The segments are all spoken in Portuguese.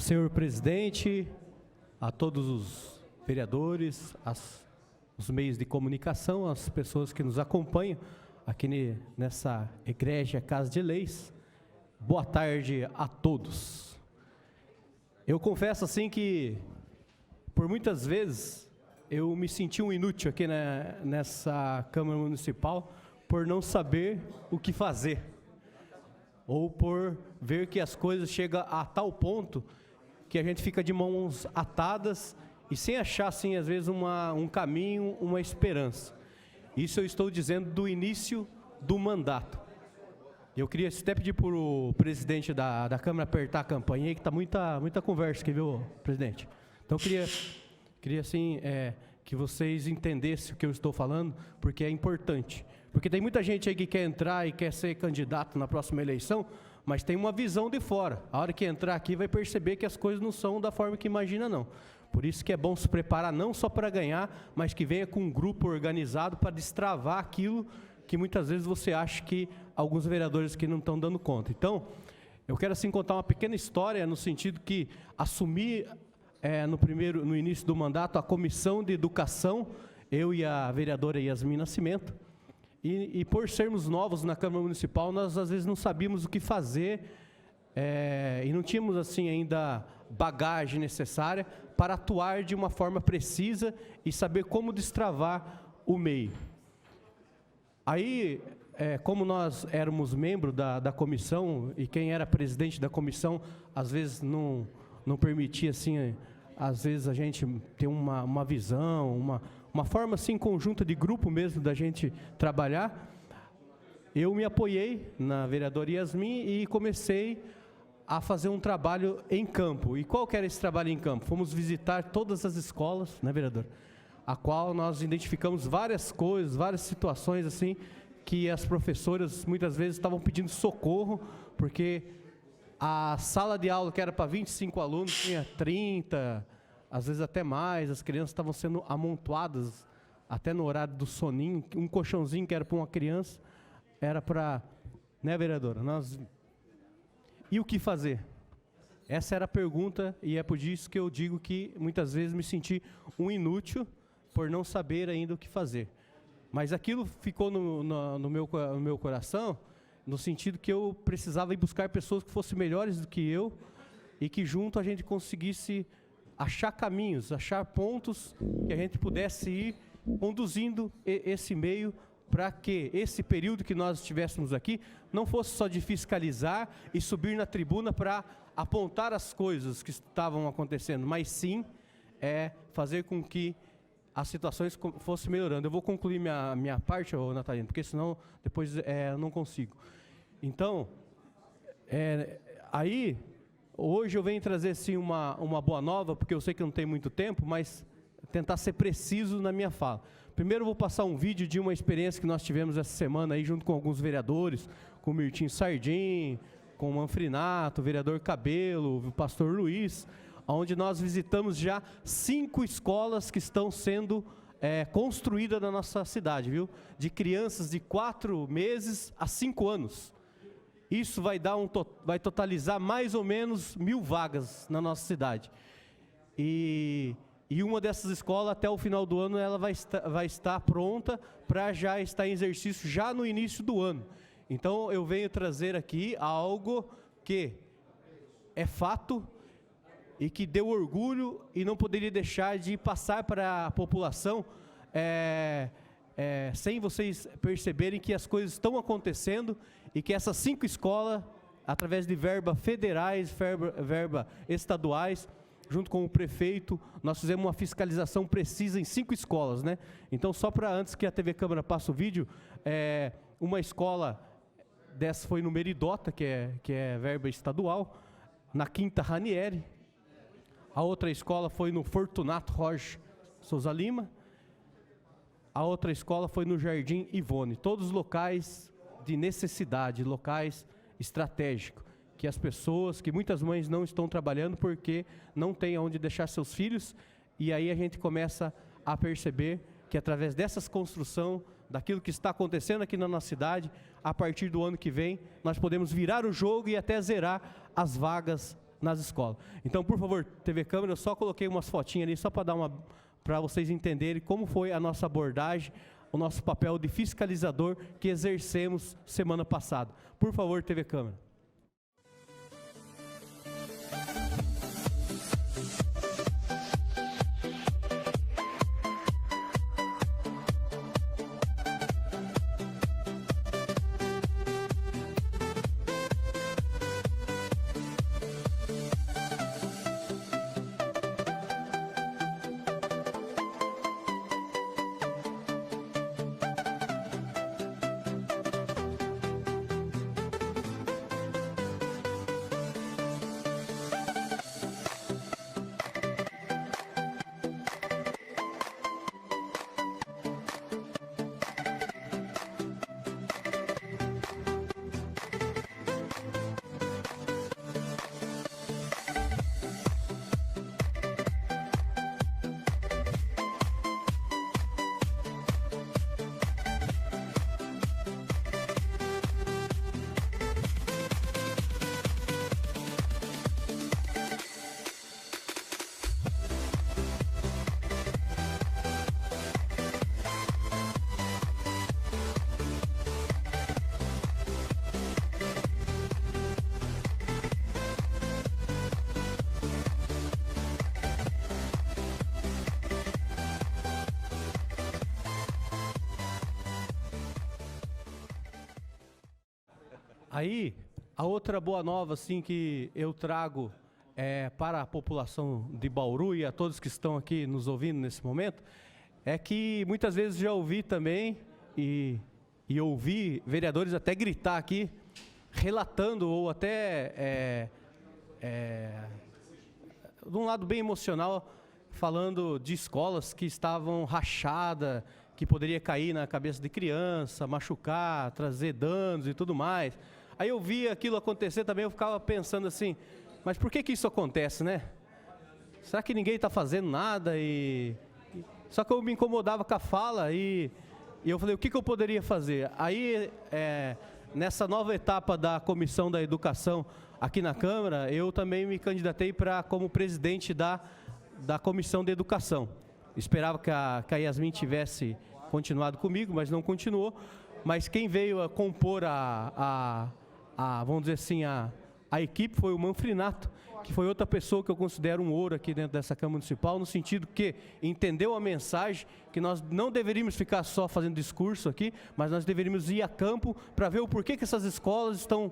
Senhor presidente, a todos os vereadores, os meios de comunicação, as pessoas que nos acompanham aqui nessa Igreja Casa de Leis, boa tarde a todos. Eu confesso assim que, por muitas vezes, eu me senti um inútil aqui nessa Câmara Municipal por não saber o que fazer, ou por ver que as coisas chegam a tal ponto que a gente fica de mãos atadas e sem achar, assim, às vezes, um caminho, uma esperança. Isso eu estou dizendo do início do mandato. Eu queria até pedir para o presidente da Câmara apertar a campanha aí, que está muita conversa aqui, viu, presidente? Então, eu queria assim, que vocês entendessem o que eu estou falando, porque é importante. Porque tem muita gente aí que quer entrar e quer ser candidato na próxima eleição, mas tem uma visão de fora. A hora que entrar aqui vai perceber que as coisas não são da forma que imagina, não. Por isso que é bom se preparar não só para ganhar, mas que venha com um grupo organizado para destravar aquilo que muitas vezes você acha que alguns vereadores que não estão dando conta. Então, eu quero assim contar uma pequena história no sentido que assumi no início do mandato a Comissão de Educação, eu e a vereadora Yasmin Nascimento, e por sermos novos na Câmara Municipal, nós às vezes não sabíamos o que fazer e não tínhamos assim ainda bagagem necessária para atuar de uma forma precisa e saber como destravar o meio. Aí, como nós éramos membros da comissão e quem era presidente da comissão, às vezes não permitia assim, às vezes a gente ter uma visão, uma forma assim conjunta de grupo mesmo da gente trabalhar. Eu me apoiei na vereadora Yasmin e comecei a fazer um trabalho em campo. E qual que era esse trabalho em campo? Fomos visitar todas as escolas, né, vereador? A qual nós identificamos várias coisas, várias situações assim, que as professoras muitas vezes estavam pedindo socorro, porque a sala de aula que era para 25 alunos tinha 30, às vezes até mais, as crianças estavam sendo amontoadas até no horário do soninho, um colchãozinho que era para uma criança, era para, né, vereadora? E o que fazer? Essa era a pergunta, e é por isso que eu digo que muitas vezes me senti um inútil por não saber ainda o que fazer. Mas aquilo ficou no meu coração, no sentido que eu precisava ir buscar pessoas que fossem melhores do que eu e que junto a gente conseguisse achar caminhos, achar pontos que a gente pudesse ir conduzindo esse meio para que esse período que nós estivéssemos aqui não fosse só de fiscalizar e subir na tribuna para apontar as coisas que estavam acontecendo, mas sim fazer com que as situações fossem melhorando. Eu vou concluir minha parte, Natalino, porque senão depois eu não consigo. Então, aí, hoje eu venho trazer assim uma boa nova, porque eu sei que não tem muito tempo, mas tentar ser preciso na minha fala. Primeiro eu vou passar um vídeo de uma experiência que nós tivemos essa semana aí, junto com alguns vereadores, com o Mirtinho Sardim, com o Manfrinato, o vereador Cabelo, o pastor Luiz, onde nós visitamos já 5 escolas que estão sendo construídas na nossa cidade, viu? De crianças de 4 meses a 5 anos. Isso vai totalizar mais ou menos 1.000 vagas na nossa cidade. E uma dessas escolas, até o final do ano, ela vai estar pronta para já estar em exercício já no início do ano. Então, eu venho trazer aqui algo que é fato e que deu orgulho e não poderia deixar de passar para a população sem vocês perceberem que as coisas estão acontecendo e que essas 5 escolas, através de verbas federais, verba estaduais, junto com o prefeito, nós fizemos uma fiscalização precisa em 5 escolas, né? Então, só para antes que a TV Câmara passe o vídeo, uma escola dessa foi no Meridota, que é verba estadual, na Quinta Ranieri. A outra escola foi no Fortunato Rocha Souza Lima. A outra escola foi no Jardim Ivone. Todos locais de necessidade, locais estratégicos, que as pessoas, que muitas mães não estão trabalhando porque não têm onde deixar seus filhos, e aí a gente começa a perceber que através dessas construções, daquilo que está acontecendo aqui na nossa cidade, a partir do ano que vem, nós podemos virar o jogo e até zerar as vagas nas escolas. Então, por favor, TV Câmara, eu só coloquei umas fotinhas ali, só para vocês entenderem como foi a nossa abordagem, o nosso papel de fiscalizador que exercemos semana passada. Por favor, TV Câmara. Aí, a outra boa nova assim, que eu trago para a população de Bauru e a todos que estão aqui nos ouvindo nesse momento, é que muitas vezes já ouvi também e ouvi vereadores até gritar aqui, relatando ou até de um lado bem emocional, falando de escolas que estavam rachadas, que poderia cair na cabeça de criança, machucar, trazer danos e tudo mais. Aí eu via aquilo acontecer também, eu ficava pensando assim, mas por que isso acontece, né? Será que ninguém está fazendo nada? Só que eu me incomodava com a fala e eu falei, o que eu poderia fazer? Aí, nessa nova etapa da Comissão da Educação aqui na Câmara, eu também me candidatei como presidente da Comissão de Educação. Esperava que a Yasmin tivesse continuado comigo, mas não continuou. Mas quem veio a compor vamos dizer assim, a equipe foi o Manfrinato, que foi outra pessoa que eu considero um ouro aqui dentro dessa Câmara Municipal, no sentido que entendeu a mensagem, que nós não deveríamos ficar só fazendo discurso aqui, mas nós deveríamos ir a campo para ver o porquê que essas escolas estão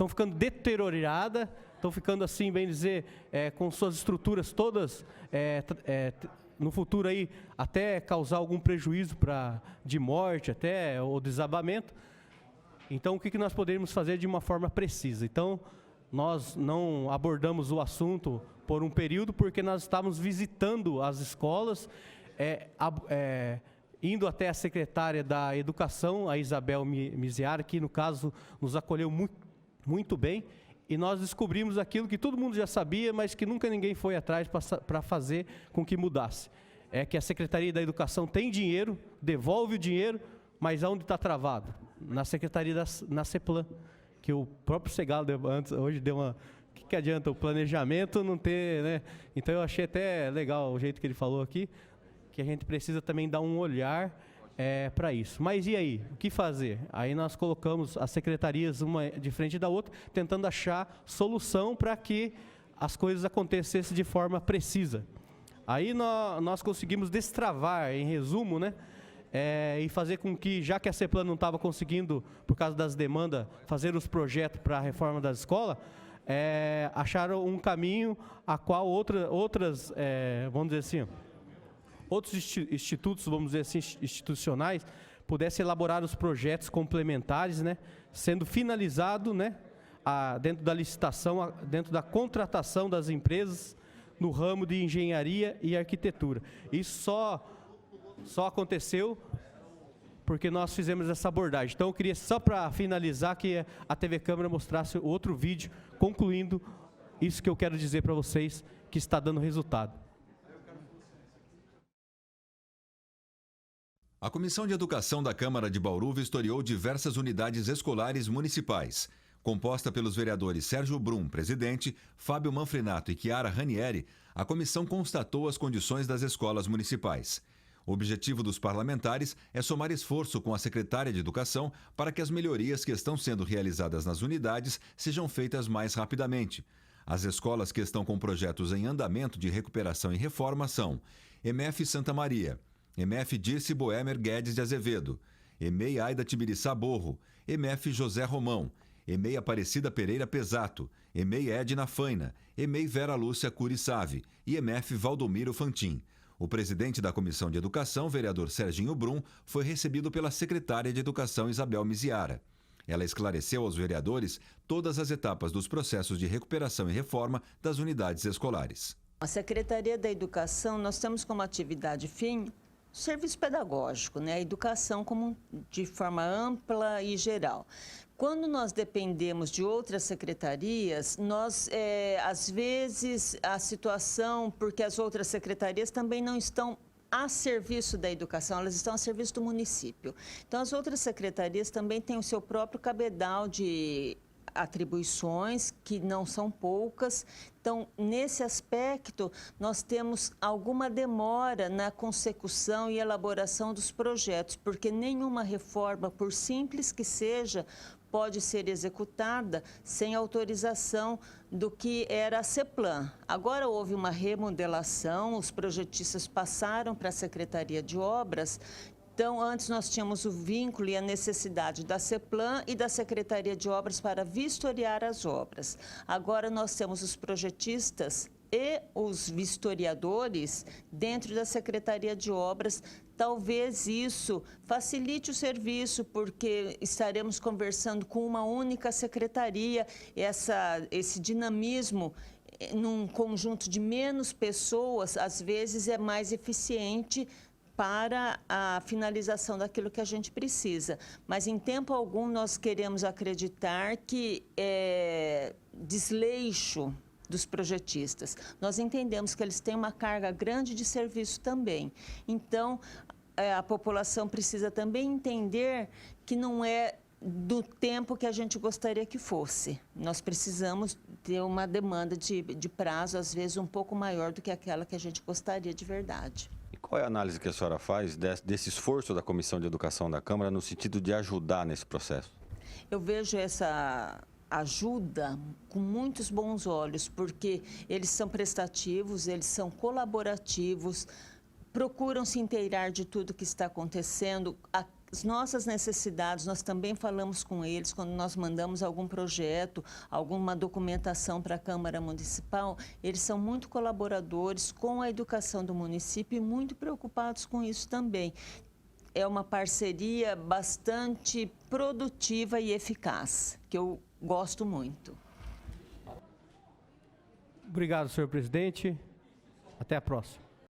ficando deterioradas, estão ficando assim, bem dizer, com suas estruturas todas, no futuro aí, até causar algum prejuízo de morte, até o desabamento. Então, o que nós poderíamos fazer de uma forma precisa? Então, nós não abordamos o assunto por um período, porque nós estávamos visitando as escolas, indo até a secretária da Educação, a Isabel Miziara, que no caso nos acolheu muito bem, e nós descobrimos aquilo que todo mundo já sabia, mas que nunca ninguém foi atrás para fazer com que mudasse. É que a Secretaria da Educação tem dinheiro, devolve o dinheiro, mas aonde está travado? Na Secretaria na CEPLAN, que o próprio Segalo hoje deu uma... O que adianta o planejamento não ter, né? Então eu achei até legal o jeito que ele falou aqui, que a gente precisa também dar um olhar para isso. Mas e aí? O que fazer? Aí nós colocamos as secretarias uma de frente da outra, tentando achar solução para que as coisas acontecessem de forma precisa. Aí nós conseguimos destravar, em resumo, né? E fazer com que, já que a CEPLAN não estava conseguindo, por causa das demandas, fazer os projetos para a reforma das escolas, acharam um caminho a qual outras vamos dizer assim, outros institutos, vamos dizer assim, institucionais, pudessem elaborar os projetos complementares, né, sendo finalizado, né, dentro da licitação, dentro da contratação das empresas no ramo de engenharia e arquitetura. Isso só aconteceu porque nós fizemos essa abordagem. Então eu queria, só para finalizar, que a TV Câmara mostrasse outro vídeo, concluindo isso que eu quero dizer para vocês, que está dando resultado. A Comissão de Educação da Câmara de Bauru vistoriou diversas unidades escolares municipais. Composta pelos vereadores Sérgio Brum, presidente, Fábio Manfrinato e Chiara Ranieri, a comissão constatou as condições das escolas municipais. O objetivo dos parlamentares é somar esforço com a secretária de Educação para que as melhorias que estão sendo realizadas nas unidades sejam feitas mais rapidamente. As escolas que estão com projetos em andamento de recuperação e reforma são EMF Santa Maria, EMF Dirce Boemer Guedes de Azevedo, EMEI Aida Tibiriçá Borro, EMF José Romão, EMEI Aparecida Pereira Pesato, EMEI Edna Faina, EMEI Vera Lúcia Curiçave e EMF Valdomiro Fantin. O presidente da Comissão de Educação, vereador Serginho Brum, foi recebido pela secretária de Educação, Isabel Miziara. Ela esclareceu aos vereadores todas as etapas dos processos de recuperação e reforma das unidades escolares. A Secretaria da Educação, nós temos como atividade fim o serviço pedagógico, né? A educação de forma ampla e geral. Quando nós dependemos de outras secretarias, às vezes, a situação, porque as outras secretarias também não estão a serviço da educação, elas estão a serviço do município. Então, as outras secretarias também têm o seu próprio cabedal de atribuições, que não são poucas. Então, nesse aspecto, nós temos alguma demora na consecução e elaboração dos projetos, porque nenhuma reforma, por simples que seja, pode ser executada sem autorização do que era a CEPLAN. Agora houve uma remodelação, os projetistas passaram para a Secretaria de Obras. Então, antes nós tínhamos o vínculo e a necessidade da CEPLAN e da Secretaria de Obras para vistoriar as obras. Agora nós temos os projetistas e os vistoriadores dentro da Secretaria de Obras. Talvez isso facilite o serviço, porque estaremos conversando com uma única secretaria. Esse dinamismo num conjunto de menos pessoas, às vezes, é mais eficiente para a finalização daquilo que a gente precisa. Mas, em tempo algum, nós queremos acreditar que é desleixo dos projetistas. Nós entendemos que eles têm uma carga grande de serviço também. Então, a população precisa também entender que não é do tempo que a gente gostaria que fosse. Nós precisamos ter uma demanda de prazo, às vezes, um pouco maior do que aquela que a gente gostaria de verdade. E qual é a análise que a senhora faz desse esforço da Comissão de Educação da Câmara no sentido de ajudar nesse processo? Eu vejo essa ajuda com muitos bons olhos, porque eles são prestativos, eles são colaborativos, procuram se inteirar de tudo que está acontecendo. As nossas necessidades, nós também falamos com eles quando nós mandamos algum projeto, alguma documentação para a Câmara Municipal. Eles são muito colaboradores com a educação do município e muito preocupados com isso também. É uma parceria bastante produtiva e eficaz, que eu gosto muito. Obrigado, senhor presidente. Até a próxima.